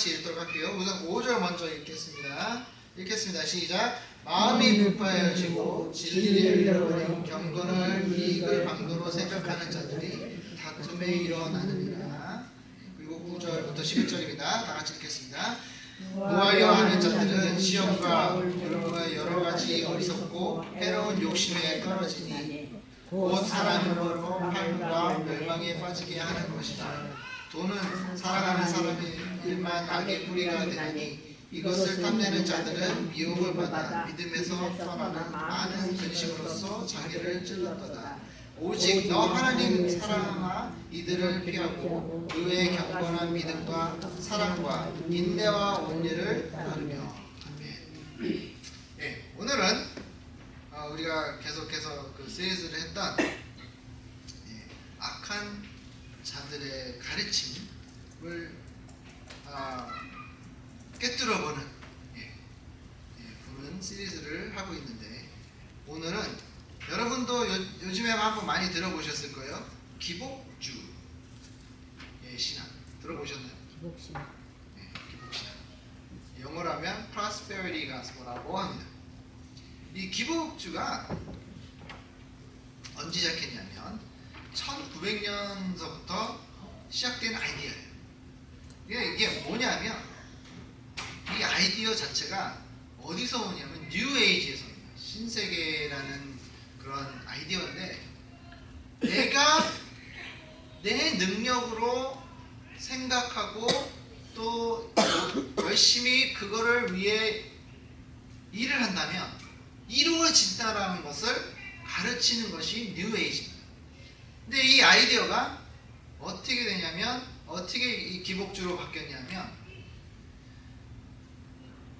같이 읽도록 할게요. 우선 5절 먼저 읽겠습니다. 시작. 마음이 불파해지고 진리를 잃어버린 경건을 이익을 방도로 생각하는 자들이 다툼에 일어나느니라. 그리고 9절부터 11절입니다. 다 같이 읽겠습니다. 노하려 하는 자들은 시험과 불과 여러 가지 어리석고 해로운 욕심에 떨어지니 곧 사람으로 팔과 멸망에 빠지게 하는 것이다. 돈은 살아가는 사람의 일만 악의 뿌리가 되니 이것을 탐내는 자들은 미혹을 받아 믿음에서 떠나는 많은 근심으로써 자기를 찔렀도다. 오직 너 하나님 사랑하나 이들을 피하고 그의 경건한 믿음과 사랑과 인내와 온유를 따르며. 아멘. 네, 오늘은 우리가 계속해서 그 시리즈를 했던 악한 자들의 가르침을 깨뜨려보는 보는 시리즈를 하고 있는데, 오늘은 여러분도 요즘에 한번 많이 들어보셨을 거예요. 기복주의 신앙 들어보셨나요? 기복신앙. 네, 기복신앙. 영어로 하면 Prosperity Gospel라고 합니다. 이 기복주가 언제 시작했냐면 1900년서부터 시작된 아이디어예요. 이게 뭐냐면, 이 아이디어 자체가 어디서 오냐면 뉴 에이지에서 옵니다. 신세계라는 그런 아이디어인데, 내가 내 능력으로 생각하고 또 열심히 그거를 위해 일을 한다면 이루어진다라는 것을 가르치는 것이 뉴 에이지입니다. 근데 이 아이디어가 어떻게 되냐면, 어떻게 이 기복주로 바뀌었냐면,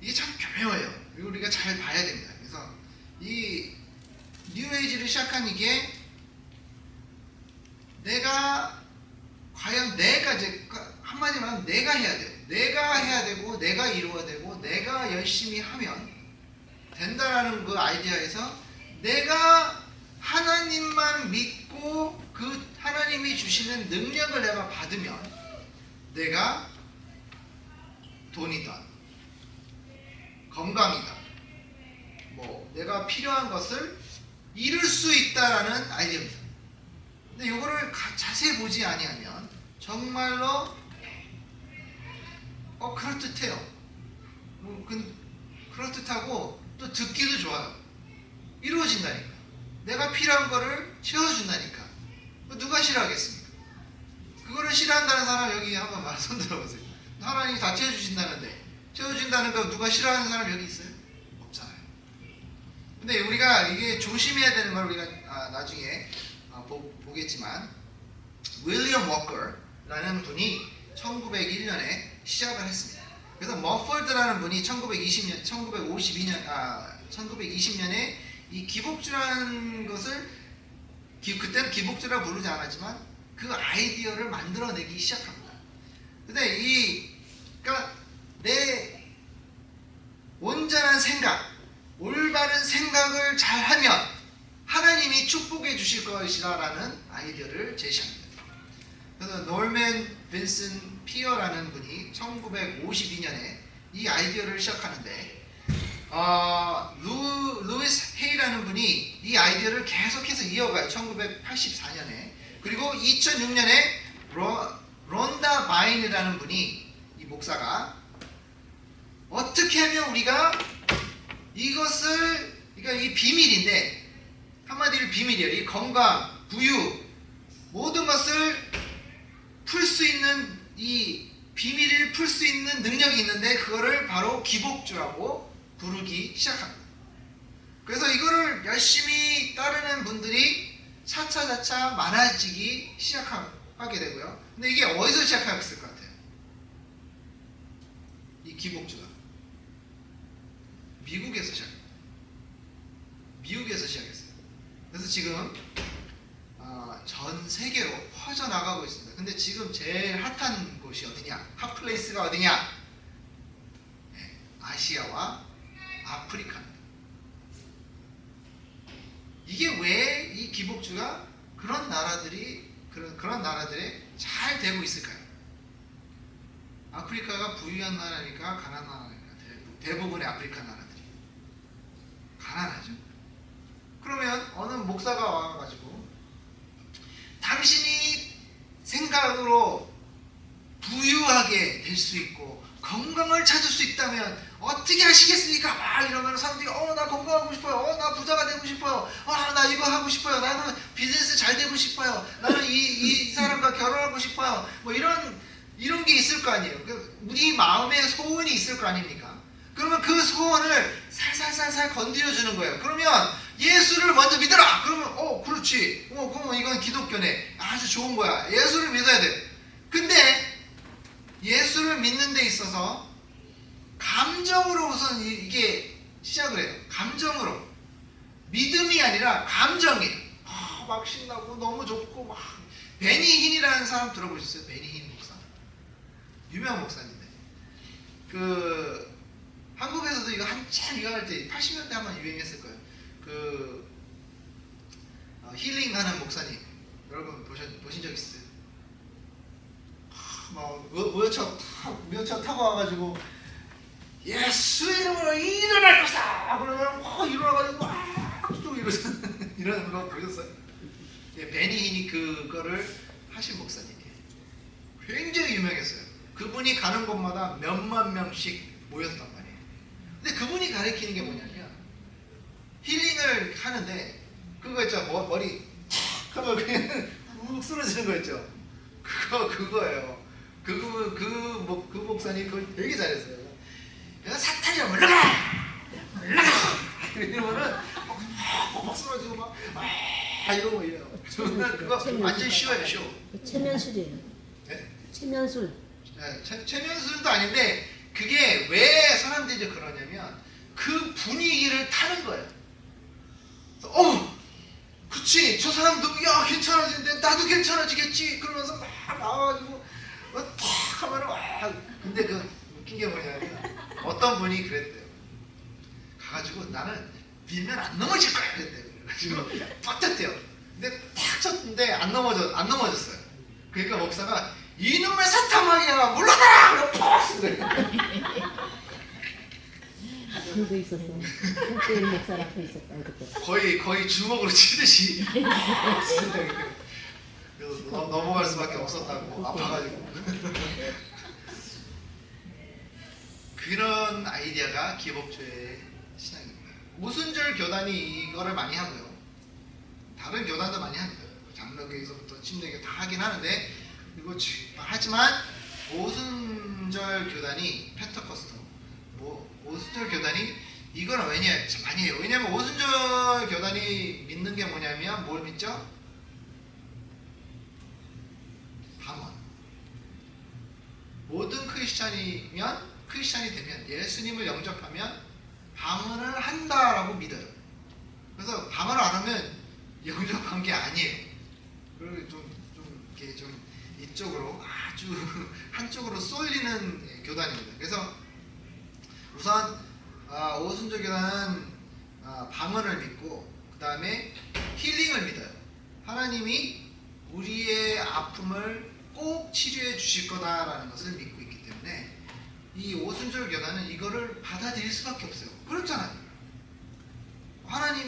이게 참 교묘해요. 우리가 잘 봐야 됩니다. 그래서 이 뉴에이지를 시작한 이게, 내가 과연 내가 이제 한마디로 하면 내가 해야 돼요. 내가 해야 되고 내가 이루어야 되고 내가 열심히 하면 된다라는 그 아이디어에서, 내가 하나님만 믿고 그 하나님이 주시는 능력을 내가 받으면 내가 돈이다, 건강이다, 내가 필요한 것을 이룰 수 있다라는 아이디어입니다. 근데 이거를 자세히 보지 아니하면 정말로 그럴듯해요. 그럴듯하고 또 듣기도 좋아요. 이루어진다니까. 내가 필요한 거를 채워준다니까. 누가 싫어하겠습니까? 그거를 싫어한다는 사람 여기 한번 손 들어보세요. 하나님이 다 채워주신다는데, 채워준다는 거 누가 싫어하는 사람 여기 있어요? 없잖아요. 근데 우리가 이게 조심해야 되는 걸 우리가 나중에 보겠지만, 윌리엄 워커라는 분이 1901년에 시작을 했습니다. 그래서 머펄드라는 분이 1920년에 이 기복주라는 것을, 그때는 기복주라 부르지 않았지만 그 아이디어를 만들어내기 시작합니다. 근데 그러니까 내 온전한 생각, 올바른 생각을 잘하면 하나님이 축복해 주실 것이라는 아이디어를 제시합니다. 그래서 노먼 빈슨 피어라는 분이 1952년에 이 아이디어를 시작하는데, 루이스 헤이라는 분이 이 아이디어를 계속해서 이어가요. 1984년에. 그리고 2006년에 론다 바인이라는 분이, 이 목사가 어떻게 하면 우리가 이것을, 그러니까 이 비밀인데, 한마디로 비밀이에요. 이 건강, 부유, 모든 것을 풀 수 있는, 이 비밀을 풀 수 있는 능력이 있는데, 그거를 바로 기복주라고 부르기 시작합니다. 그래서 이거를 열심히 따르는 분들이 차차차차 많아지기 시작하게 되고요. 근데 이게 어디서 시작했을 것 같아요? 이 기복주가 미국에서 시작했어요. 미국에서 시작했어요. 그래서 지금 전 세계로 퍼져나가고 있습니다. 근데 지금 제일 핫한 곳이 어디냐? 핫플레이스가 어디냐? 네, 아시아와 아프리카입니다. 이게 왜 이 기복주가 그런 나라들에 잘 되고 있을까요? 아프리카가 부유한 나라니까 가난한 나라니까 대부분의 아프리카 나라들이 가난하죠. 그러면 어느 목사가 와가지고 당신이 생각으로 부유하게 될 수 있고 건강을 찾을 수 있다면 어떻게 하시겠습니까? 막 이러면 사람들이 나 건강하고 싶어요. 나 부자가 되고 싶어요. 나 이거 하고 싶어요. 나는 비즈니스 잘 되고 싶어요. 나는 이 사람과 결혼하고 싶어요. 뭐 이런 게 있을 거 아니에요. 우리 마음에 소원이 있을 거 아닙니까? 그러면 그 소원을 살살살살 건드려 주는 거예요. 그러면 예수를 먼저 믿어라. 그러면 그렇지. 그럼 이건 기독교네. 아주 좋은 거야. 예수를 믿어야 돼. 근데 예수를 믿는 데 있어서 감정으로 우선 이게 시작을 해요. 감정으로. 믿음이 아니라 감정이에요. 막 신나고 너무 좋고 막. 베니 힌이라는 사람 들어보셨어요? 베니 힌 목사. 유명한 목사인데. 한국에서도 이거 한참 유행할 때 80년대 아마 유행했을 거예요. 힐링하는 목사님. 여러분 보신 적 있어요? 막 우여차 타고 와가지고 예수 이름으로 일어날 것이다 그러면 일어나가지고 쭉 이러는 거 보셨어요? 예, 베니 힌이 그거를 하신 목사님이에요. 굉장히 유명했어요. 그분이 가는 곳마다 몇만 명씩 모였단 말이에요. 근데 그분이 가르치는 게 뭐냐면 힐링을 하는데 그거 있죠. 머리 탁 하면 그냥 훅 쓰러지는 거 있죠. 그거예요. 그 목사님 그걸 되게 잘했어요. 내가 사탄이야 물러가 이러면은 막 쓰러지고 막 이러고 이래요. 저는 그거 완전 쉬워요. 쉬워. 최면술이에요. 네? 최면술. 네, 최면술도 아닌데 그게 왜 사람들이 그러냐면 그 분위기를 타는 거예요. 그치 저 사람도 괜찮아지는데 나도 괜찮아지겠지 그러면서 막 나와가지고 탁 하면은 근데 그 웃긴 게 뭐냐면 어떤 분이 그랬대요. 가가지고 나는 밀면 안 넘어질 거야 그랬대요. 그래가지고 탁 쳤대요. 근데 탁 쳤는데 안 넘어졌어요. 그러니까 목사가 이놈의 사탄마귀야 물러나라! 그도 있었어. 그때 목사 앞에 있었다 그때. 거의 주먹으로 치듯이 넘어갈 수밖에 없었다고 아파가지고 그런 아이디어가 기복주의 신앙입니다. 오순절 교단이 이거를 많이 하고요. 다른 교단도 많이 합니다. 장로교에서부터 침례교 다 하긴 하는데 그리고 하지만 오순절 교단이 펜테코스트 오순절 교단이 이거는 많이 해요. 왜냐면 오순절 교단이 믿는 게 뭐냐면 뭘 믿죠? 방언. 모든 크리스찬이 되면 예수님을 영접하면 방언을 한다라고 믿어요. 그래서 방언을 안 하면 영접한 게 아니에요. 그리고 이렇게 좀 이쪽으로 아주 한쪽으로 쏠리는 교단입니다. 그래서 우선 오순절 교단은 방언을 믿고 그 다음에 힐링을 믿어요. 하나님이 우리의 아픔을 꼭 치료해 주실 거다라는 것을 믿고 있기 때문에 이 오순절 교단은 이거를 받아들일 수밖에 없어요. 그렇잖아요. 하나님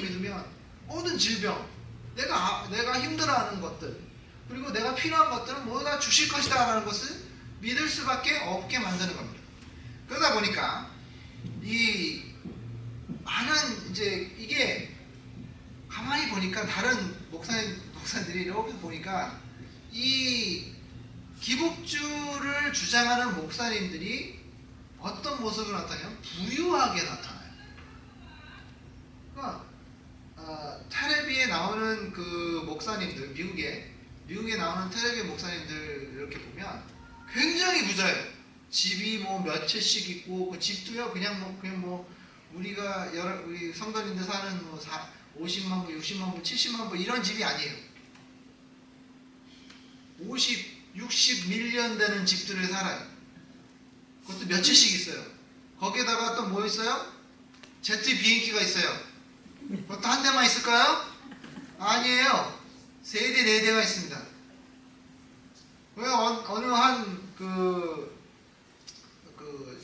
믿으면 모든 질병, 내가 힘들어하는 것들, 그리고 내가 필요한 것들은 모두 다 주실 것이다라는 것을 믿을 수밖에 없게 만드는 겁니다. 그러다 보니까 이 많은 이게 가만히 보니까 다른 목사들이 이렇게 보니까 이 기복주를 주장하는 목사님들이 어떤 모습을 나타내냐면 부유하게 나타나요. 그러니까 텔레비에 나오는 그 목사님들 미국에 나오는 텔레비 목사님들 이렇게 보면 굉장히 부자예요. 집이 몇 채씩 있고 그 집도요 그냥 우리 성도님들 사는 50만 불, 60만 불, 70만 불 이런 집이 아니에요. 50, 60 밀리언 되는 집들을 살아요. 그것도 몇 채씩 있어요. 거기에다가 또 뭐 있어요? 제트 비행기가 있어요. 그것도 한 대만 있을까요? 아니에요. 3대, 4대가 있습니다. 왜 어느 한 그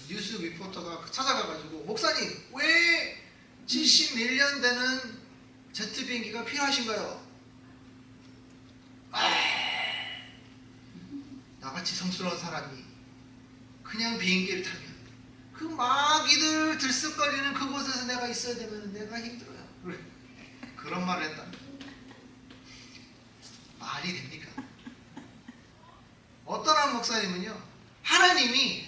뉴스 리포터가 찾아가가지고 목사님 왜 71년 되는 제트 비행기가 필요하신가요? 나같이 성스러운 사람이 그냥 비행기를 타면 그 마귀들 들썩거리는 그곳에서 내가 있어야 되면 내가 힘들어요. 그런 말을 했다. 말이 됩니까? 어떤 한 목사님은요, 하나님이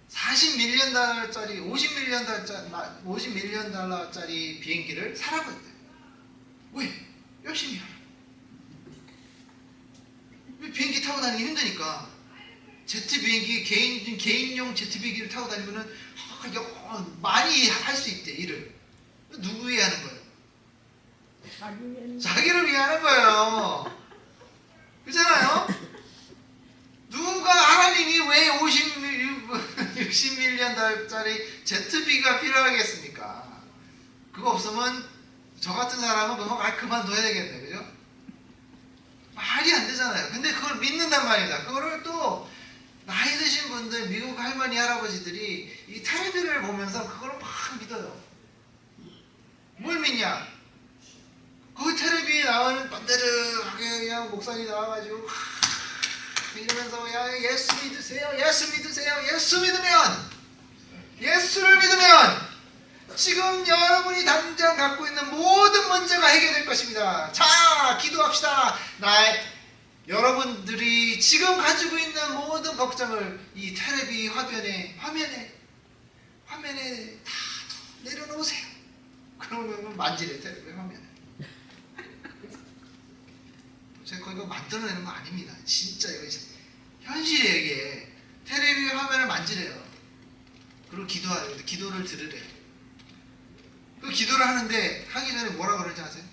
40밀리언 달러짜리 50밀리언 달러짜리 비행기를 사라고 했대요. 왜? 열심히 하라. 왜 비행기 타고 다니기 힘드니까 제트 비행기 개인용 제트 비행기를 타고 다니면은 많이 할 수 있대. 일을 누구 위해 하는 거예요? 자기를 위해 하는 거예요. 그렇잖아요? 누가 하나님이 왜 60밀리언 달러짜리 제트비가 필요하겠습니까? 그거 없으면 저 같은 사람은 그만둬야 되겠네. 그죠? 말이 안 되잖아요. 근데 그걸 믿는단 말입니다. 그거를 또 나이 드신 분들, 미국 할머니, 할아버지들이 이 텔레비를 보면서 그걸 막 믿어요. 뭘 믿냐? 거기 텔레비에 나오는 반대르하게 그냥 목사님 나와가지고 이러면서 야 예수 믿으세요. 예수 믿으세요. 예수를 믿으면 지금 여러분이 당장 갖고 있는 모든 문제가 해결될 것입니다. 자, 기도합시다. 여러분들이 지금 가지고 있는 모든 걱정을 이 텔레비 화면에 다 내려놓으세요. 그러면 만지래, 텔레비 화면에. 제가 이거 만들어내는 거 아닙니다. 진짜 이거 현실이에요. 이게 텔레비 화면을 만지래요. 그리고 기도를 들으래요. 그 기도를 하는데 하기 전에 뭐라 그러는지 아세요?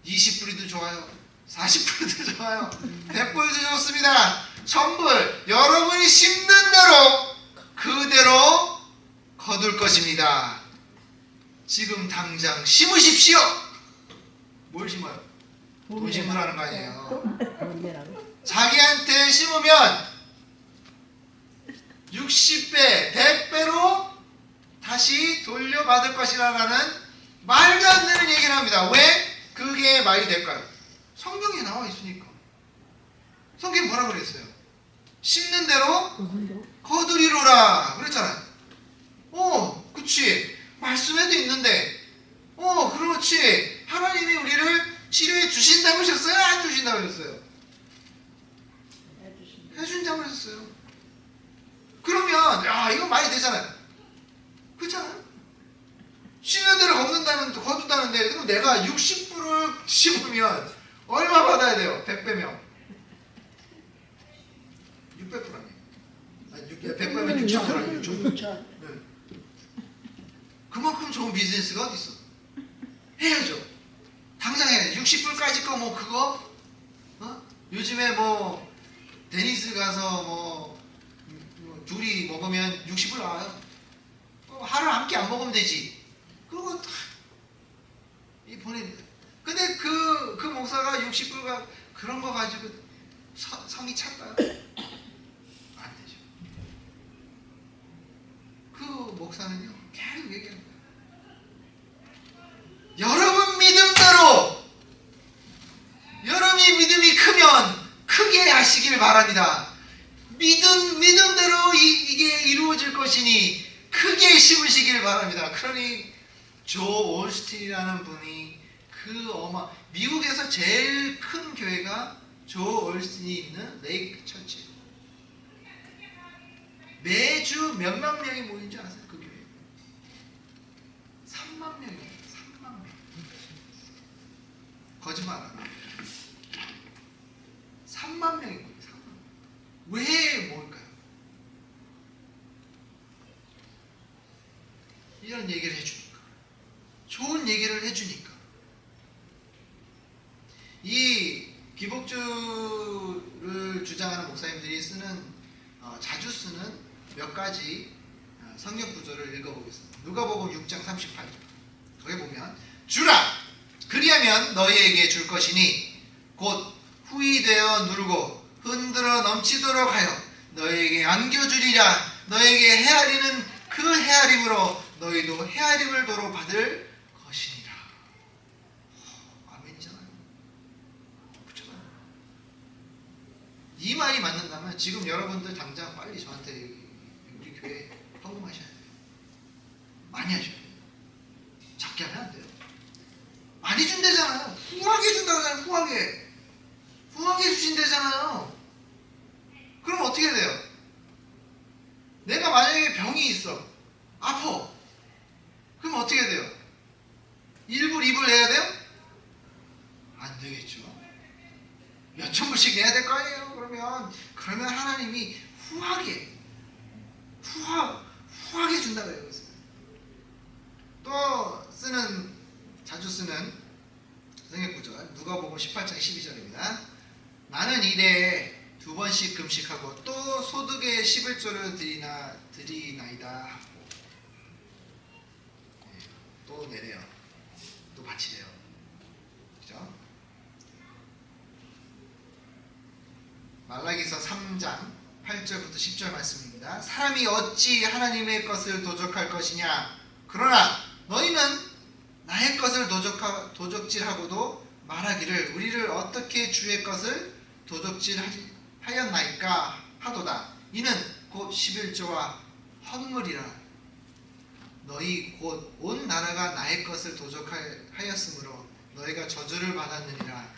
20불이도 좋아요. 40불이도 좋아요. 100불도 좋습니다. 1000불. 여러분이 심는 대로 그대로 거둘 것입니다. 지금 당장 심으십시오. 뭘 심어요? 돈 심으라는 거 아니에요. 자기한테 심으면 60배, 100배로 다시 돌려받을 것이라는 말도 안 되는 얘기를 합니다. 왜 그게 말이 될까요? 성경에 나와 있으니까. 성경에 뭐라 그랬어요? 심는 대로 거두리로라 그랬잖아요. 그치. 말씀에도 있는데 그렇지. 하나님이 우리를 치료해 주신다고 하셨어요? 안 주신다고 하셨어요? 해준다고 하셨어요. 그러면 이거 말이 되잖아요. 그렇잖아요. 심는 대로 거둔다는데 그럼 내가 60불을 심으면 얼마 받아야 돼요? 100배면 600불 아니에요? 100배면 6,000불 아니에요? 6,000불. 네. 그만큼 좋은 비즈니스가 어디 있어? 해야죠. 당장 해야 돼. 60불까지 거 그거 요즘에 데니스 가서 둘이 먹으면 60불 나와요. 하루 한 끼 안 먹으면 되지. 그거 보냅니다. 근데 그 목사가 60불 그런 거 가지고 성이 찰까요? 안 되죠. 그 목사는요 계속 얘기합니다. 여러분 믿음대로 여러분이 믿음이 크면 크게 하시길 바랍니다. 믿음대로 이게 이루어질 것이니 크게 심으시길 바랍니다. 그러니 조 올스틴이라는 분이 미국에서 제일 큰 교회가 조 올스틴이 있는 레이크 처치. 매주 몇만 명이 모인 줄 아세요? 그 교회 3만 명이에요. 3만 명. 거짓말 안 해요. 3만 명이 모여요. 3만 명. 왜 모일까요? 이런 얘기를 해주니까. 좋은 얘기를 해주니까. 이 기복주를 주장하는 목사님들이 자주 쓰는 몇 가지 성경 구절을 읽어보겠습니다. 누가복음 6장 38절. 거기 보면 주라 그리하면 너희에게 줄 것이니 곧 후히 되어 누르고 흔들어 넘치도록 하여 너에게 안겨주리라. 너에게 헤아리는 그 헤아림으로 너희도 헤아림을 도로 받을 것이니라. 아멘이잖아요. 그렇잖아요. 이 말이 맞는다면 지금 여러분들 당장 빨리 저한테 우리 교회 헌금하셔야 돼요. 많이 하셔야 돼요. 작게 하면 안 돼요. 많이 준대잖아요. 후하게 준다고 하잖아요. 후하게. 후하게 주신대잖아요. 그럼 어떻게 돼요? 내가 만약에 병이 있어. 아파. 그럼 어떻게 돼요? 일불, 이불 내야 돼요? 안 되겠죠. 몇천 불씩 내야 될 거 아니에요. 그러면 하나님이 후하게 준다고 해요. 또 자주 쓰는 성경구절 누가복음 18장 12절입니다. 나는 이래 2번씩 금식하고 또 소득의 11조를 드리나이다 하고 또 내래요. 또 바치래요. 그죠? 말라기서 3장 8절부터 10절 말씀입니다. 사람이 어찌 하나님의 것을 도적할 것이냐. 그러나 너희는 나의 것을 도적질하고도 말하기를 우리를 어떻게 주의 것을 도적질하였나이까 하도다. 이는 곧 11조와 헌물이라. 너희 곧 온 나라가 나의 것을 도적하였으므로 너희가 저주를 받았느니라.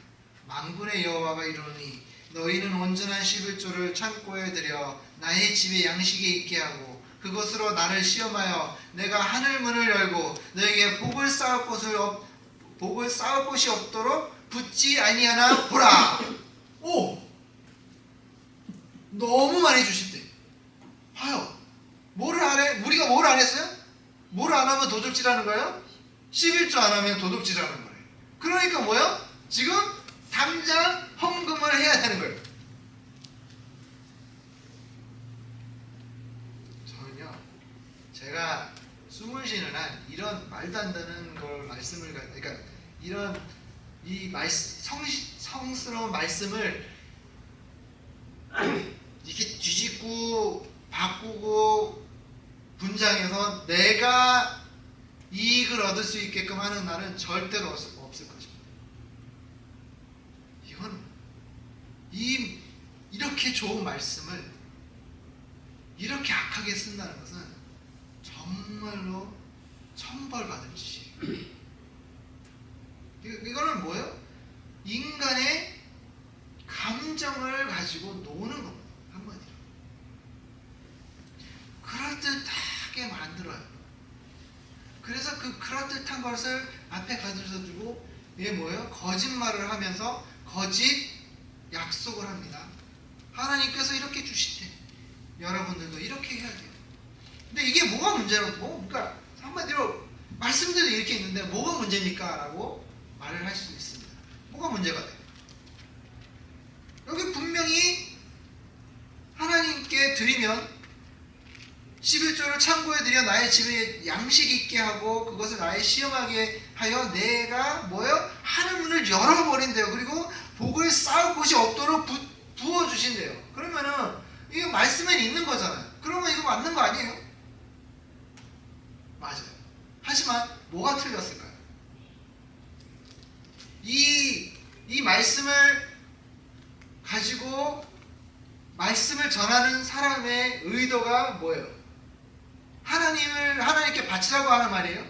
만군의 여호와가 이르노니 너희는 온전한 11조를 창고에 들여 나의 집에 양식이 있게 하고 그것으로 나를 시험하여 내가 하늘 문을 열고 너에게 복을 쌓을 곳이 없도록 붙지 아니하나 보라. 오! 너무 많이 주신대. 봐요. 뭐를 안 해? 우리가 뭘 안 했어요? 뭘 안 하면 도둑질하는 거예요? 11조 안 하면 도둑질하는 거예요. 그러니까 뭐요? 지금 당장 헌금을 해야 되는 거예요. 저는요, 제가 숨을 쉬는 한 이런 말도 안 되는 걸 그러니까 이런 성스러운 말씀을 이렇게 뒤집고 바꾸고 분장해서 내가 이익을 얻을 수 있게끔 하는 날은 절대로 없을 것입니다. 이건 이렇게 좋은 말씀을 이렇게 악하게 쓴다는 것은 정말로 천벌받을 짓이에요. 이거는 뭐예요? 인간의 감정을 가지고 노는 겁니다. 한마디로. 그럴듯하게 만들어요. 그래서 그 그럴듯한 것을 앞에 가져다 두고 이게 뭐예요? 거짓말을 하면서 거짓 약속을 합니다. 하나님께서 이렇게 주시대. 여러분들도 이렇게 해야 돼요. 근데 이게 뭐가 문제라고? 그러니까 한마디로 말씀들이 이렇게 있는데 뭐가 문제입니까? 라고 말을 할 수 있습니다. 뭐가 문제가 돼요? 여기 분명히 하나님께 드리면 11조를 창고에 들여 나의 집에 양식 있게 하고 그것을 나의 시험하게 하여 내가 뭐예요? 하늘 문을 열어버린대요. 그리고 복을 쌓을 곳이 없도록 부어주신대요. 그러면은 이게 말씀에 있는 거잖아요. 그러면 이거 맞는 거 아니에요? 맞아요. 하지만 뭐가 틀렸을까요? 이 말씀을 가지고 말씀을 전하는 사람의 의도가 뭐예요? 하나님께 바치라고 하는 말이에요?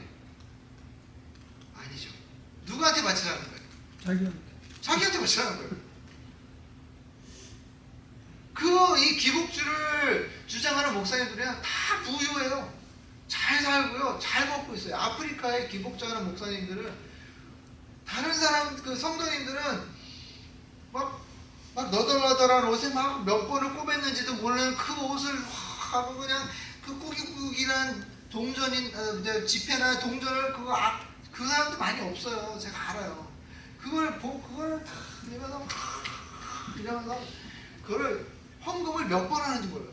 아니죠. 누구한테 바치라는 거예요? 자기한테 바치라는 거예요. 이 기복주를 주장하는 목사님들은 다 부유해요. 잘 살고요. 잘 먹고 있어요. 아프리카에 기복주하는 목사님들은 다른 사람 성도님들은 막 너덜너덜한 옷에 막 몇 번을 꼽았는지도 모르는 그 옷을 하고 그냥 그 꾸깃꾸깃한 집회나 동전을 그 사람도 많이 없어요. 제가 알아요. 그걸 다 이러면서 그걸 헌금을 몇 번 하는지 몰라요.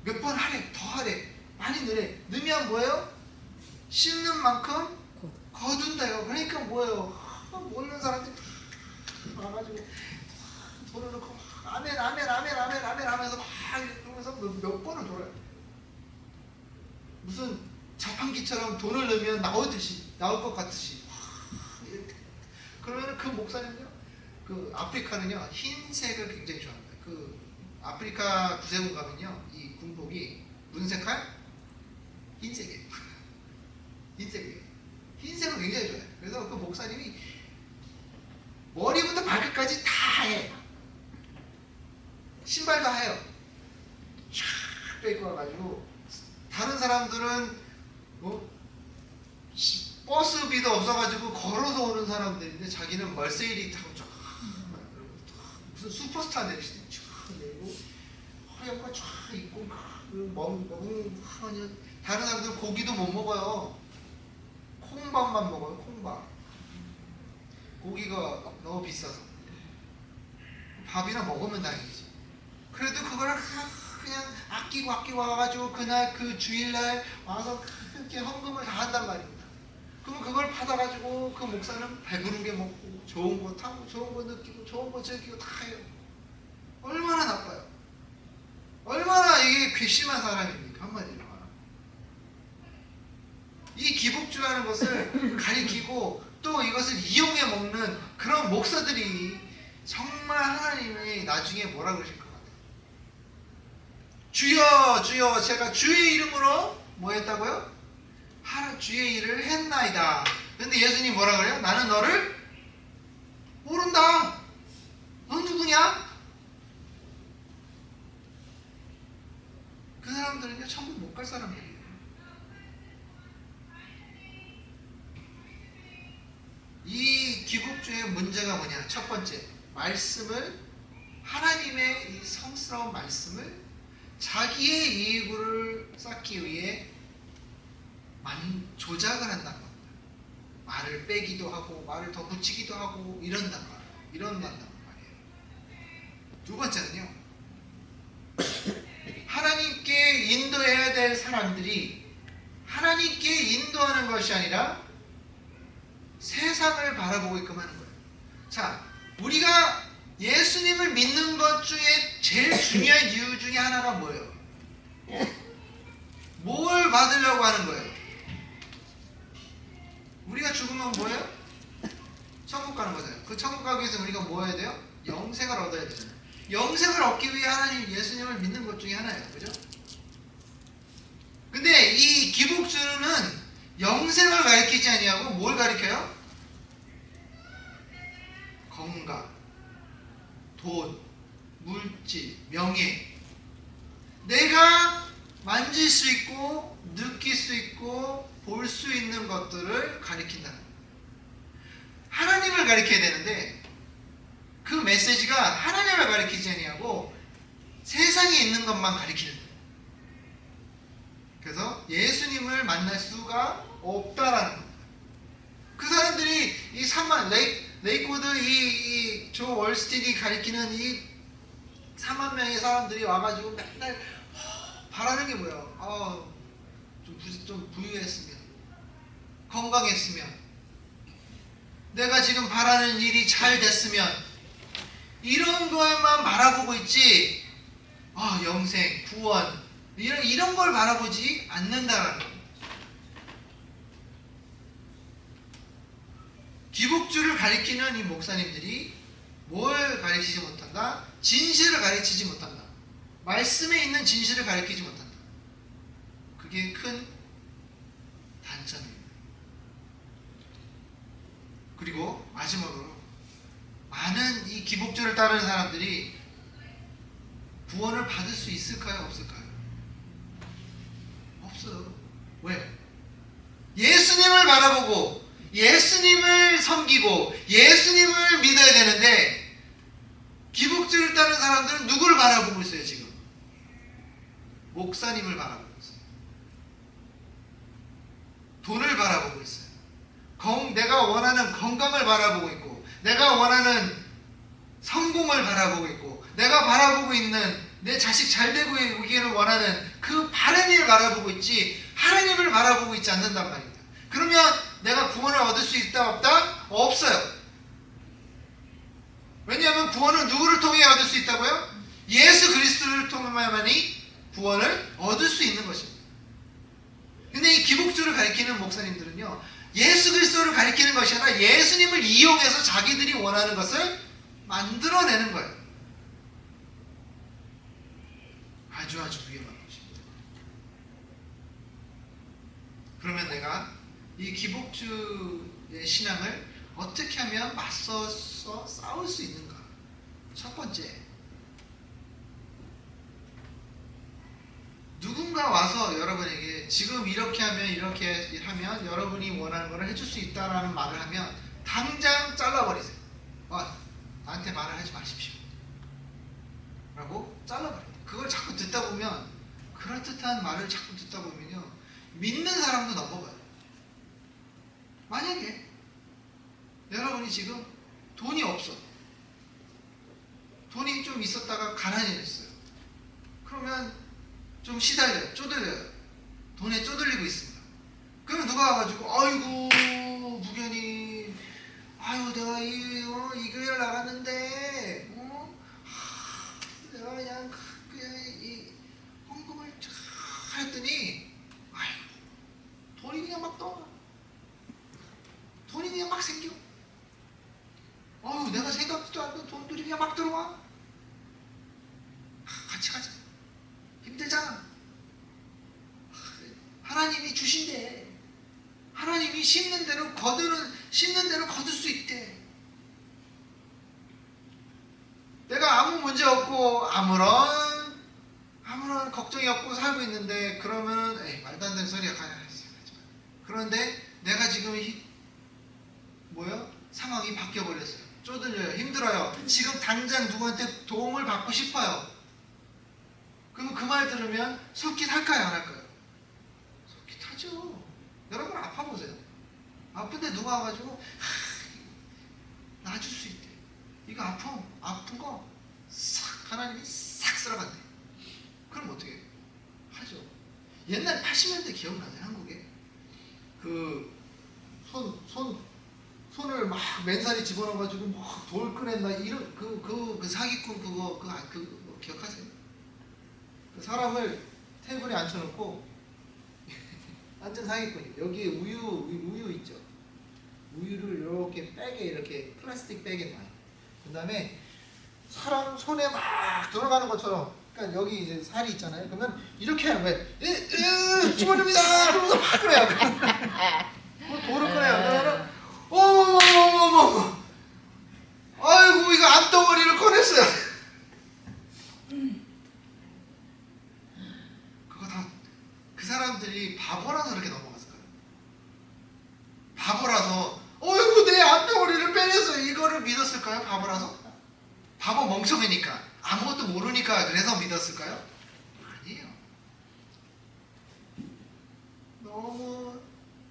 몇 번 하래, 더 하래, 많이 넣으면 뭐예요? 씹는 만큼 거둔다요. 그러니까 뭐예요? 모르는 사람들이 와가지고 손을 놓고 막 아멘 아멘 아멘 아멘 아멘 하면서 막 그러면서 몇 번을 돌아요. 무슨 자판기처럼 돈을 넣으면 나올 것 같듯이 이렇게. 그러면 그 목사님은요, 그 아프리카는요 흰색을 굉장히 좋아합니다. 그 아프리카 구세군 가면요 이 군복이 무슨 색깔? 흰색이에요. 흰색이에요. 흰색을 굉장히 좋아해요. 그래서 그 목사님이 머리부터 발끝까지 다 하얘요. 신발도 하얘요. 쫙 빼고 와가지고 다른 사람들은 버스비도 없어가지고 걸어서 오는 사람들인데 자기는 멀세일이 타고 쫙 무슨 슈퍼스타 내리시네. 쫙 내리고 허리가 쫙 있고 너무 다른 사람들은 고기도 못 먹어요. 콩밥만 먹어요. 콩밥. 고기가 너무 비싸서 밥이나 먹으면 다행이지. 그래도 그걸 그냥 아끼고 와가지고 그날 그 주일날 와서 그렇게 헌금을 다 한단 말입니다. 그럼 그걸 받아가지고 그 목사는 배부른 게 먹고 좋은 거 타고 좋은 거 느끼고 좋은 거 즐기고 다 해요. 얼마나 나빠요. 얼마나 이게 괘씸한 사람입니까? 한마디로 말하면. 이 기복주라는 것을 가리키고 또 이것을 이용해 먹는 그런 목사들이 정말 하나님이 나중에 뭐라 그러실 것 같아요. 주여 주여 제가 주의 이름으로 뭐 했다고요? 주의 일을 했나이다. 근데 예수님 뭐라 그래요? 나는 너를 모른다. 넌 누구냐? 그 사람들은요 천국 못 갈 사람들이에요. 이 기복주의 문제가 뭐냐? 첫 번째, 말씀을 하나님의 이 성스러운 말씀을 자기의 이익을 쌓기 위해 조작을 한다는 겁니다. 말을 빼기도 하고 말을 더 붙이기도 하고 이런단 말이에요. 두 번째는요, 하나님께 인도해야 될 사람들이 하나님께 인도하는 것이 아니라 세상을 바라보고 있게끔 하는 거예요. 자, 우리가 예수님을 믿는 것 중에 제일 중요한 이유 중에 하나가 뭐예요? 뭘 받으려고 하는 거예요? 우리가 죽으면 뭐예요? 천국 가는 거잖아요. 그 천국 가기 위해서 우리가 뭐 해야 돼요? 영생을 얻어야 되잖아요. 영생을 얻기 위해 하나님 예수님을 믿는 것 중에 하나예요. 그죠? 근데 이 기복주는 영생을 가리키지 아니하고 뭘 가리켜요? 건강, 돈, 물질, 명예. 내가 만질 수 있고 느낄 수 있고 볼 수 있는 것들을 가리킨다. 하나님을 가리켜야 되는데 그 메시지가 하나님을 가리키지 아니하고 세상에 있는 것만 가리키는 거예요. 그래서 예수님을 만날 수가 없다라는 겁니다. 그 사람들이 이 레이코드 이 조 월스트리트이 가리키는 이 4만 명의 사람들이 와가지고 맨날 바라는 게 뭐예요? 좀 부유했으면, 건강했으면, 내가 지금 바라는 일이 잘 됐으면, 이런 거에만 바라보고 있지, 영생, 구원, 이런 걸 바라보지 않는다라는 거예요. 기복주를 가리키는 이 목사님들이 뭘 가리키지 못한다? 진실을 가르치지 못한다. 말씀에 있는 진실을 가르치지 못한다. 그게 큰 단점입니다. 그리고 마지막으로 많은 이 기복주를 따르는 사람들이 구원을 받을 수 있을까요? 없을까요? 없어요. 왜? 예수님을 바라보고 예수님을 섬기고 예수님을 믿어야 되는데 기복주를 따르는 사람들은 누구를 바라보고 있어요? 지금 목사님을 바라보고 있어요. 돈을 바라보고 있어요. 내가 원하는 건강을 바라보고 있고, 내가 원하는 성공을 바라보고 있고, 내가 바라보고 있는 내 자식 잘 되고 있기를 원하는 그 바른 일을 바라보고 있지 하나님을 바라보고 있지 않는단 말입니다. 그러면 내가 구원을 얻을 수 있다 없다? 없어요. 왜냐하면 구원은 누구를 통해 얻을 수 있다고요? 예수 그리스도를 통해만이 구원을 얻을 수 있는 것입니다. 근데 이 기복주를 가리키는 목사님들은요, 예수 그리스도를 가리키는 것이 아니라 예수님을 이용해서 자기들이 원하는 것을 만들어내는 거예요. 아주 위험한 것입니다. 그러면 내가 이 기복주의 신앙을 어떻게 하면 맞서서 싸울 수 있는가? 첫 번째, 누군가 와서 여러분에게 지금 이렇게 하면 여러분이 원하는 것을 해줄 수 있다라는 말을 하면 당장 잘라버리세요. 나한테 말을 하지 마십시오 라고 잘라버려요. 그걸 자꾸 듣다 보면, 그럴듯한 말을 자꾸 듣다 보면요, 믿는 사람도 넘어가요. 만약에 여러분이 지금 돈이 없어, 돈이 좀 있었다가 가난해졌어요. 그러면 좀 시달려요. 쪼들려요. 돈에 쪼들리고 있습니다. 그러면 누가 와가지고 아이고 무견이, 아유 내가 이 교회를 나갔는데 내가 그냥 이 헌금을 쫙 했더니 아이고 돈이 그냥 막 떠나. 돈이 그냥 막 생겨. 아유 내가 생각지도 않던 돈들이 그냥 막 들어와. 같이 가자. 힘들잖아. 하나님이 주신대. 하나님이 심는 대로 거둘 수 있대. 내가 아무 문제 없고 아무런 걱정이 없고 살고 있는데, 그러면 말도 안 되는 소리야. 그런데 내가 지금 상황이 바뀌어 버렸어요. 쪼들려요. 힘들어요. 지금 당장 누구한테 도움을 받고 싶어요. 그러면 그 말 들으면 솔깃할까요? 안 할까요? 솔깃하죠. 여러분 아파보세요. 아픈데 누가 와가지고 놔줄 수 있대. 이거 아픈 거 싹 하나님이 싹 쓸어간대. 그럼 어떻게 해요? 하죠. 옛날 80년대 기억나요? 한국에 손을 막 맨살에 집어넣어가지고 막 돌 꺼낸다 이런 그 사기꾼 그거 기억하세요? 그 사람을 테이블에 앉혀놓고 완전 사기꾼이, 여기에 우유 있죠. 우유를 이렇게 이렇게 플라스틱 백에 놔요. 그 다음에 사람 손에 막 들어가는 것처럼, 그러니까 여기 이제 살이 있잖아요. 그러면 이렇게 하는 거예요. 집어넣습니다. 그러면서 막 그래요. 돌을 꺼내요. 그러면 어머머머머머, 아이고 이거 암덩어리를 꺼냈어요. 그거 다 그 사람들이 바보라서 그렇게 넘어갔을 거예요. 바보라서 어이구 내 암덩어리를 빼냈어요. 이거를 믿었을까요? 바보라서? 바보 멍청이니까, 아무것도 모르니까 그래서 믿었을까요? 아니에요. 너무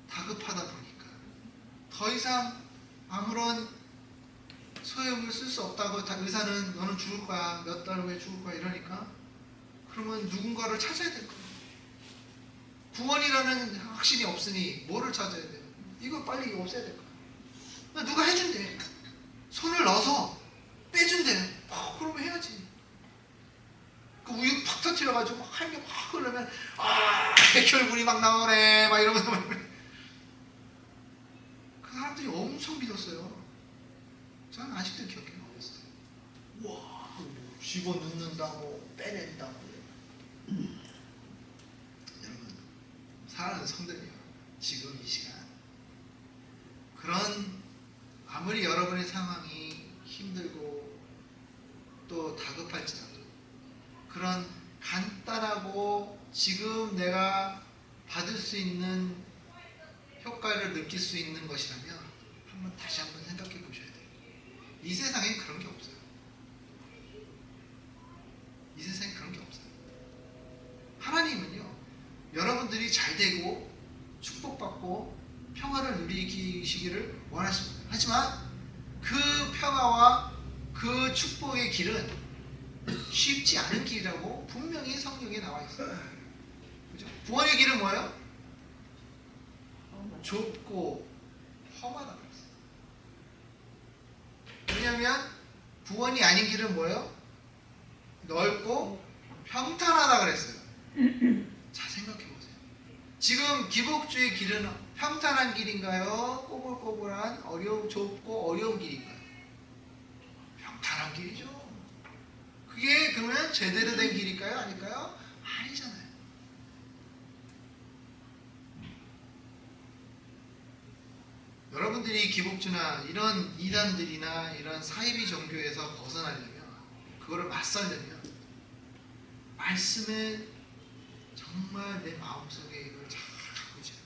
다급하다 보니까 더 이상 아무런 소용을 쓸 수 없다고, 의사는 너는 죽을 거야, 몇 달 후에 죽을 거야 이러니까, 그러면 누군가를 찾아야 될 거예요. 구원이라는 확신이 없으니 뭐를 찾아야 돼요? 이거 빨리 없애야 될 거예요. 누가 해준대. 손을 넣어서 빼준대. 그러면 해야지. 그 우유 팍 터뜨려가지고 한 개 막 흐르면 백혈군이 막 나오네 막 이러면서 그 사람들이 엄청 믿었어요. 저는 아직도 기억해요. 어렸을 때. 와, 집어넣는다고 빼낸다고. 여러분, 사랑하는 성도님이요, 지금 이 시간 그런, 아무리 여러분의 상황이 힘들고 또 다급할지라도, 그런 간단하고 지금 내가 받을 수 있는 효과를 느낄 수 있는 것이라면 다시 한번 생각해 보셔야 돼요. 이 세상엔 그런 게 없어요. 이 세상엔 그런 게 없어요. 하나님은요, 여러분들이 잘 되고 축복받고 평화를 누리시기를 원하십니다. 하지만 그 평화와 그 축복의 길은 쉽지 않은 길이라고 분명히 성경에 나와 있어요. 그죠? 구원의 길은 뭐예요? 좁고 험하다 그랬어요. 왜냐하면 구원이 아닌 길은 뭐예요? 넓고 평탄하다 그랬어요. 자, 생각해 보세요. 지금 기복주의 길은 평탄한 길인가요? 꼬불꼬불한 좁고 어려운 길인가요? 평탄한 길이죠. 그게 그러면 제대로 된 길일까요? 아닐까요? 아니잖아요. 여러분들이 기복주나 이런 이단들이나 이런 사이비 종교에서 벗어나려면, 그거를 맞서려면 말씀에 정말 내 마음속에 이걸 잘 갖고 있어야 돼요.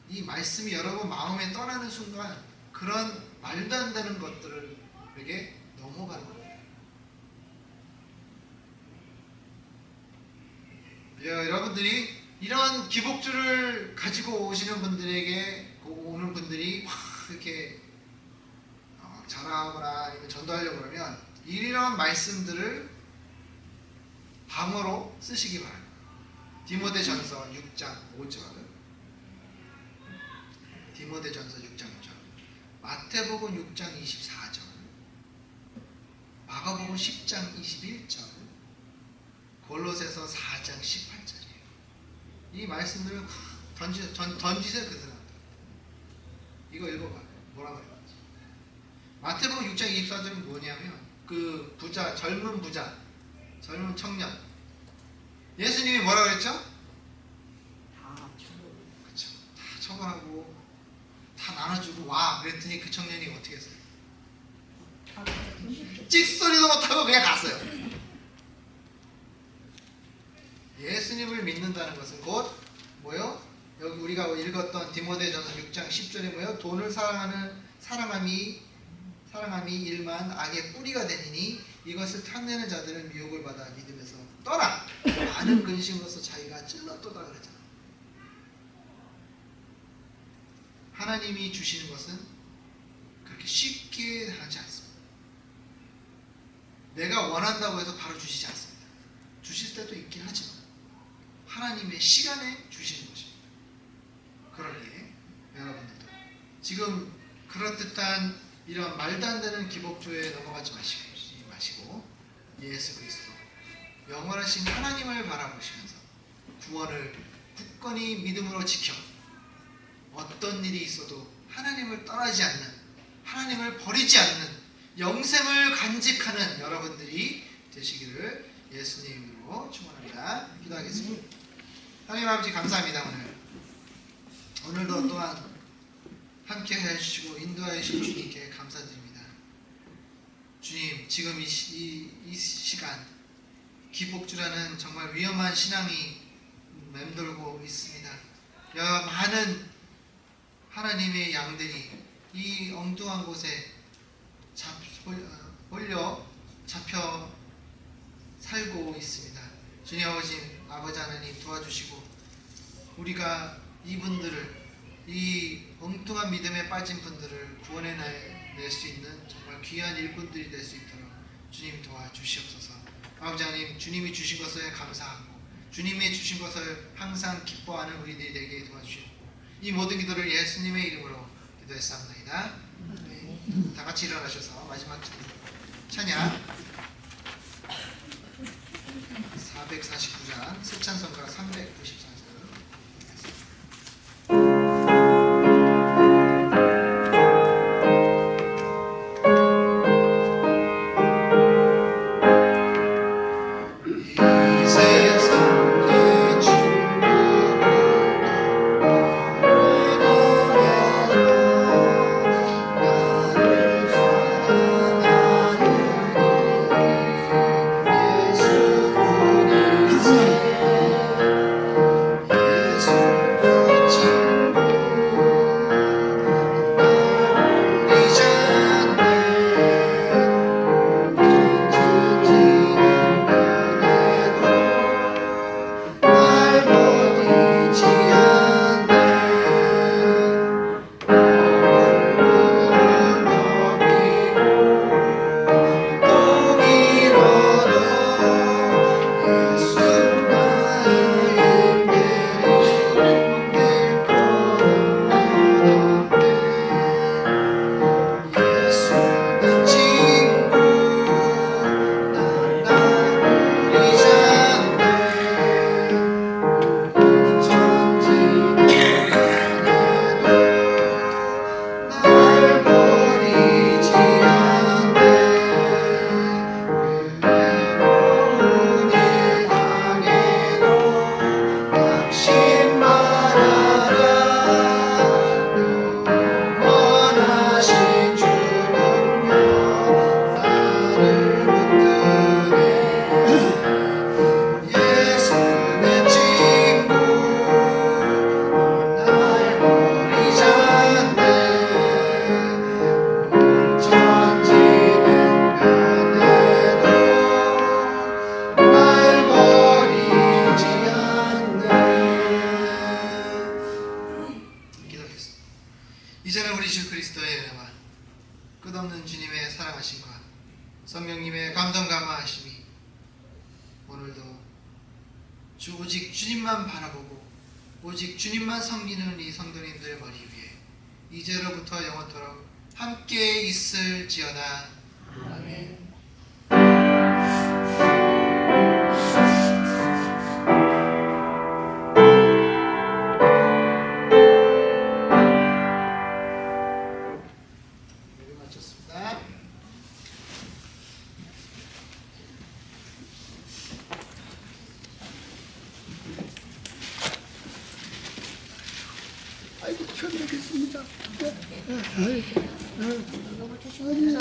이 말씀이 여러분 마음에 떠나는 순간 그런 말도 안 되는 것들에게 넘어가는 거예요. 여러분들이 이런 기복주를 가지고 오시는 분들에게, 오는 분들이 막 이렇게 자랑하거나 아니면 전도하려고 그러면 이런 말씀들을 방어로 쓰시기 바랍니다. 디모데전서 6장 5절, 디모데전서 6장 5절, 마태복음 6장 24절, 마가복음 10장 21절, 골로새서 4장 18절이에요. 이 말씀들을 던지세요. 그 사람. 이거 읽어봐요. 뭐라고 해요? 마태복음 6장 24절은 뭐냐면, 그 부자, 젊은 청년, 예수님이 뭐라고 그랬죠? 그렇죠. 다 처벌하고 다 나눠주고 와 그랬더니 그 청년이 어떻게 했어요? 찍소리도 못하고 그냥 갔어요. 예수님을 믿는다는 것은 곧 뭐요? 여기 우리가 읽었던 디모데전서 6장 10절에 뭐요? 돈을 사랑함이 일만 악의 뿌리가 되니니 이것을 탐내는 자들은 미혹을 받아 믿음에서 떠나 많은 근심으로서 자기가 찔렀도다 그랬잖아요. 하나님이 주시는 것은 그렇게 쉽게 하지 않습니다. 내가 원한다고 해서 바로 주시지 않습니다. 주실 때도 있긴 하지만 하나님의 시간에 주시는 것입니다. 그러기에 여러분들도 지금 그럴듯한 이런 말도 안 되는 기복주에 넘어가지 마시고 예수 그리스도 영원하신 하나님을 바라보시면서 구원을 굳건히 믿음으로 지켜 어떤 일이 있어도 하나님을 떠나지 않는, 하나님을 버리지 않는 영생을 간직하는 여러분들이 되시기를 예수님으로 축원합니다. 기도하겠습니다. 하나님 아버지 감사합니다. 오늘도 또한 함께 해주시고 인도하여 주신 주님께 감사드립니다. 주님, 지금 이 시간 기복주라는 정말 위험한 신앙이 맴돌고 있습니다. 많은 하나님의 양들이 이 엉뚱한 곳에 잡혀 살고 있습니다. 주님 아버지 하나님 도와주시고 우리가 이분들을, 이 엉뚱한 믿음에 빠진 분들을 구원해낼 수 있는 정말 귀한 일꾼들이 될 수 있도록 주님 도와주시옵소서. 아버지 하나님, 주님이 주신 것에 감사하고 주님이 주신 것을 항상 기뻐하는 우리들이 되게 도와주시옵소서. 이 모든 기도를 예수님의 이름으로 기도했사옵나이다. 네. 다 같이 일어나셔서 마지막 찬양 449장 새찬송가 394장 이제는 우리 주 그리스도의 은혜와 끝없는 주님의 사랑하심과 성령님의 감동 감화하심이 오늘도 오직 주님만 바라보고 오직 주님만 섬기는 이 성도님들 머리 위에 이제로부터 영원토록 함께 있을지어다. 아멘. 예배 마쳤습니다. 아이고 쳐드리겠습니다. 너무 조심해서.